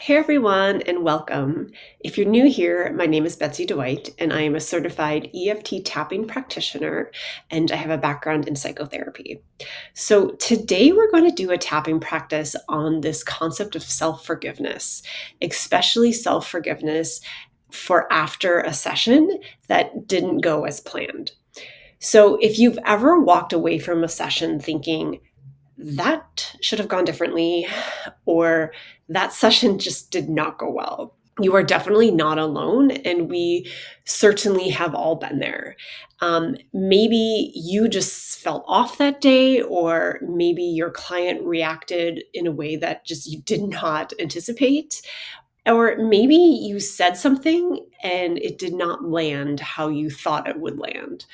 Hey everyone, and welcome. If you're new here, my name is Betsy Dwight, and I am a certified EFT tapping practitioner, and I have a background in psychotherapy. So today we're going to do a tapping practice on this concept of self-forgiveness, especially self-forgiveness for after a session that didn't go as planned. So if you've ever walked away from a session thinking, that should have gone differently, or that session just did not go well. You are definitely not alone, and we certainly have all been there. Maybe you just felt off that day, or maybe your client reacted in a way that just you did not anticipate. Or maybe you said something and it did not land how you thought it would land.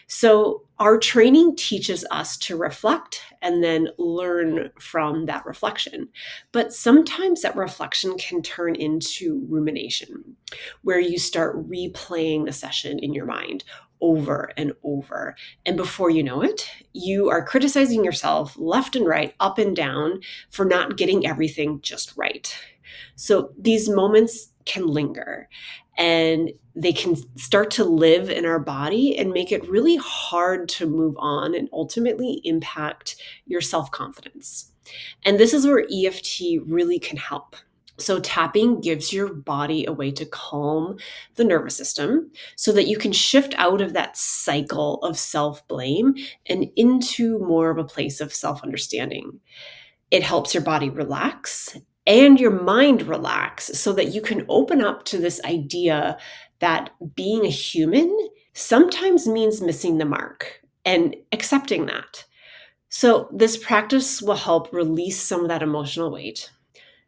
So, our training teaches us to reflect and then learn from that reflection. But sometimes that reflection can turn into rumination, where you start replaying the session in your mind over and over. And before you know it, you are criticizing yourself left and right, up and down, for not getting everything just right. So, these moments can linger and they can start to live in our body and make it really hard to move on and ultimately impact your self confidence. And this is where EFT really can help. So, tapping gives your body a way to calm the nervous system so that you can shift out of that cycle of self blame and into more of a place of self understanding. It helps your body relax and your mind relax so that you can open up to this idea that being a human sometimes means missing the mark and accepting that. So, this practice will help release some of that emotional weight,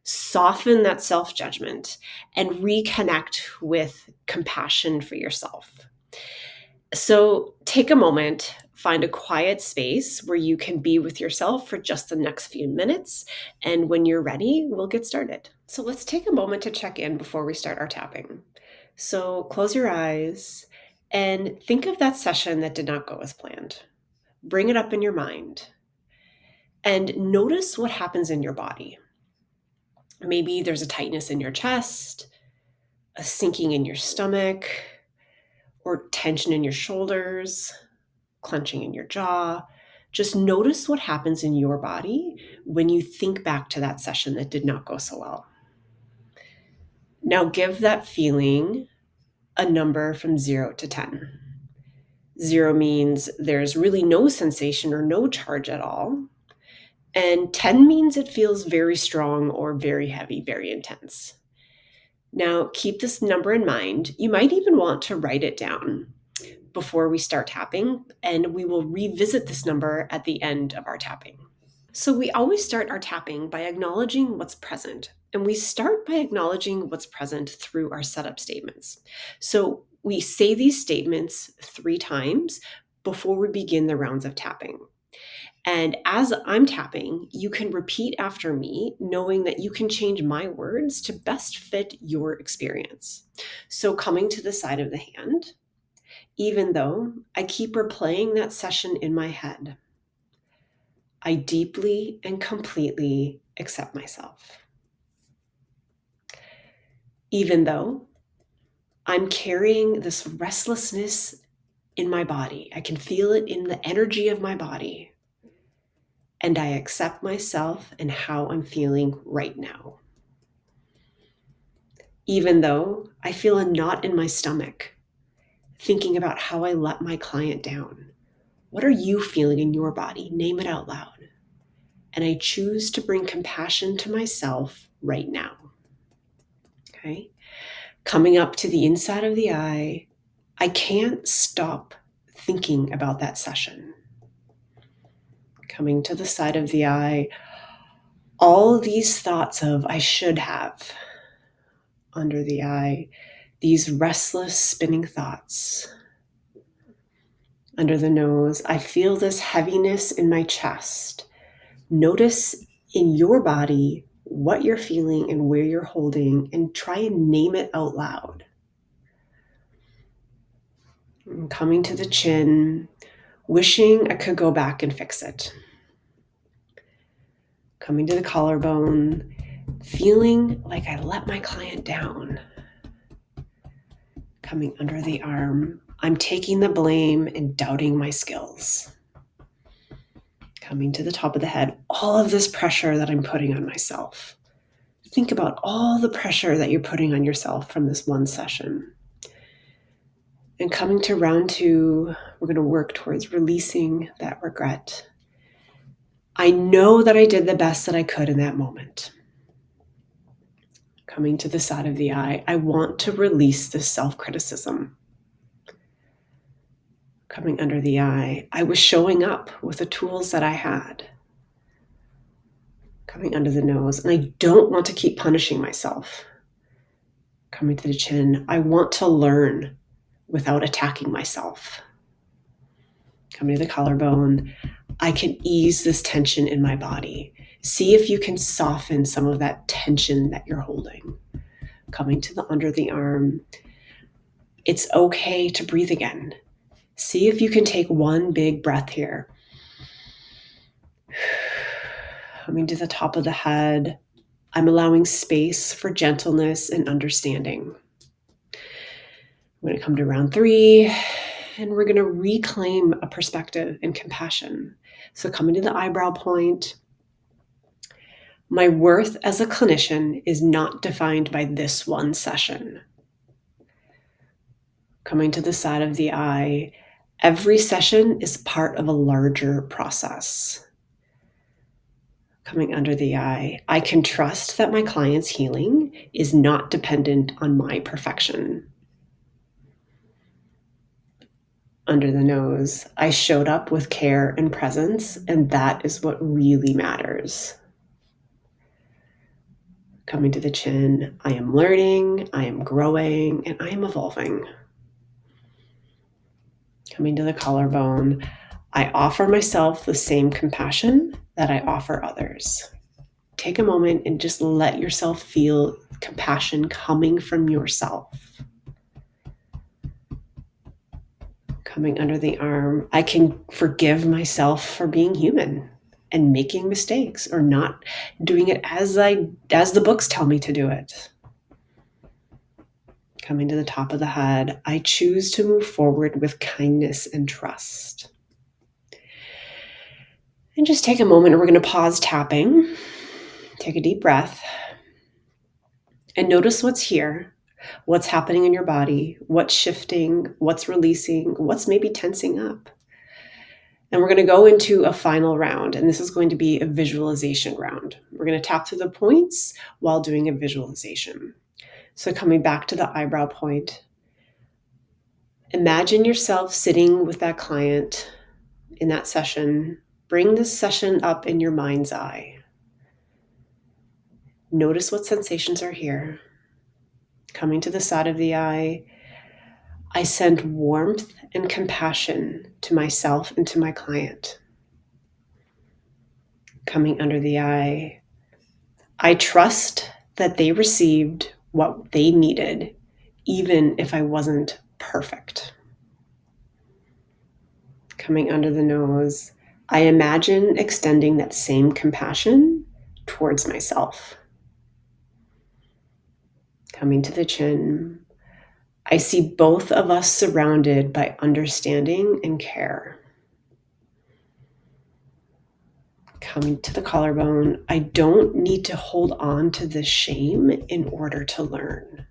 soften that self judgment, and reconnect with compassion for yourself. So take a moment, find a quiet space where you can be with yourself for just the next few minutes. And when you're ready, we'll get started. So let's take a moment to check in before we start our tapping. So close your eyes and think of that session that did not go as planned. Bring it up in your mind and notice what happens in your body. Maybe there's a tightness in your chest, a sinking in your stomach, or tension in your shoulders, clenching in your jaw. Just notice what happens in your body when you think back to that session that did not go so well. Now give that feeling a number from 0 to 10. 0 means there's really no sensation or no charge at all. And 10 means it feels very strong or very heavy, very intense. Now keep this number in mind. You might even want to write it down before we start tapping, and we will revisit this number at the end of our tapping. So we always start our tapping by acknowledging what's present, and we start by acknowledging what's present through our setup statements. So we say these statements 3 times before we begin the rounds of tapping. And as I'm tapping, you can repeat after me, knowing that you can change my words to best fit your experience. So coming to the side of the hand, even though I keep replaying that session in my head, I deeply and completely accept myself. Even though I'm carrying this restlessness in my body, I can feel it in the energy of my body, and I accept myself and how I'm feeling right now. Even though I feel a knot in my stomach, thinking about how I let my client down. What are you feeling in your body? Name it out loud. And I choose to bring compassion to myself right now. Okay? Coming up to the inside of the eye, I can't stop thinking about that session. Coming to the side of the eye, all these thoughts of I should have under the eye, these restless spinning thoughts. Under the nose, I feel this heaviness in my chest. Notice in your body what you're feeling and where you're holding, and try and name it out loud. And coming to the chin, wishing I could go back and fix it. Coming to the collarbone, feeling like I let my client down. Coming under the arm, I'm taking the blame and doubting my skills. Coming to the top of the head, all of this pressure that I'm putting on myself. Think about all the pressure that you're putting on yourself from this one session. And coming to round 2, we're going to work towards releasing that regret. I know that I did the best that I could in that moment. Coming to the side of the eye, I want to release this self-criticism. Coming under the eye, I was showing up with the tools that I had. Coming under the nose, and I don't want to keep punishing myself. Coming to the chin, I want to learn without attacking myself. Coming to the collarbone, I can ease this tension in my body. See if you can soften some of that tension that you're holding. Coming to the under the arm, it's okay to breathe again. See if you can take one big breath here. Coming to the top of the head, I'm allowing space for gentleness and understanding. I'm going to come to round 3, and we're going to reclaim a perspective and compassion. So coming to the eyebrow point, my worth as a clinician is not defined by this one session. Coming to the side of the eye, every session is part of a larger process. Coming under the eye, I can trust that my client's healing is not dependent on my perfection. Under the nose, I showed up with care and presence, and that is what really matters. Coming to the chin, I am learning, I am growing, and I am evolving. Coming to the collarbone, I offer myself the same compassion that I offer others. Take a moment and just let yourself feel compassion coming from yourself. Coming under the arm, I can forgive myself for being human and making mistakes or not doing it as the books tell me to do it. Coming to the top of the head, I choose to move forward with kindness and trust. And just take a moment, and we're going to pause tapping. Take a deep breath and notice what's here, what's happening in your body, what's shifting, what's releasing, what's maybe tensing up. And we're going to go into a final round, and this is going to be a visualization round. We're going to tap through the points while doing a visualization. So coming back to the eyebrow point, imagine yourself sitting with that client in that session. Bring this session up in your mind's eye. Notice what sensations are here. Coming to the side of the eye, I send warmth and compassion to myself and to my client. Coming under the eye, I trust that they received what they needed, even if I wasn't perfect. Coming under the nose, I imagine extending that same compassion towards myself. Coming to the chin, I see both of us surrounded by understanding and care. Coming to the collarbone, I don't need to hold on to the shame in order to learn.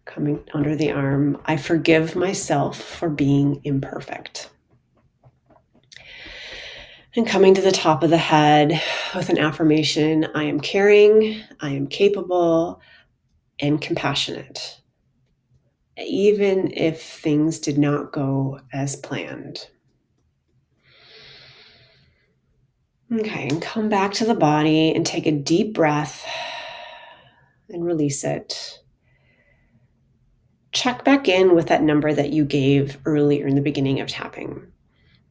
Coming under the arm, I forgive myself for being imperfect. And coming to the top of the head with an affirmation, I am caring, I am capable, and compassionate, even if things did not go as planned. Okay, and come back to the body and take a deep breath and release it. Check back in with that number that you gave earlier in the beginning of tapping.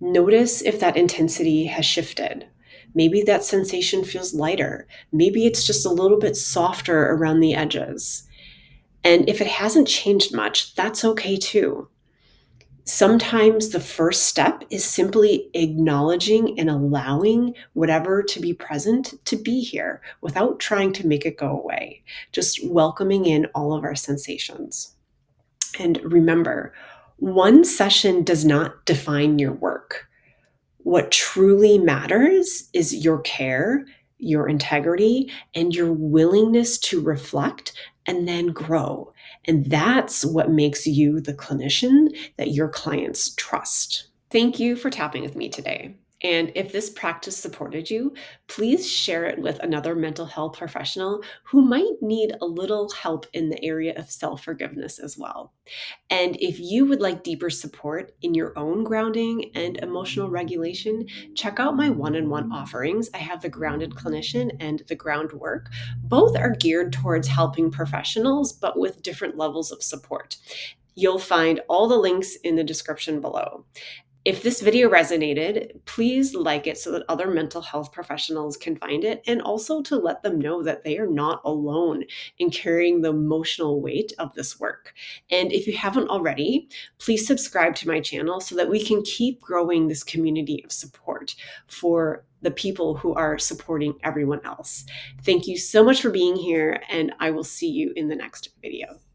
Notice if that intensity has shifted. Maybe that sensation feels lighter. Maybe it's just a little bit softer around the edges. And if it hasn't changed much, that's okay too. Sometimes the first step is simply acknowledging and allowing whatever to be present to be here without trying to make it go away, just welcoming in all of our sensations. And remember, one session does not define your work. What truly matters is your care, your integrity, and your willingness to reflect and then grow. And that's what makes you the clinician that your clients trust. Thank you for tapping with me today. And if this practice supported you, please share it with another mental health professional who might need a little help in the area of self forgiveness as well. And if you would like deeper support in your own grounding and emotional regulation, check out my one-on-one offerings. I have the Grounded Clinician and the Groundwork. Both are geared towards helping professionals, but with different levels of support. You'll find all the links in the description below. If this video resonated, please like it so that other mental health professionals can find it, and also to let them know that they are not alone in carrying the emotional weight of this work. And if you haven't already, please subscribe to my channel so that we can keep growing this community of support for the people who are supporting everyone else. Thank you so much for being here, and I will see you in the next video.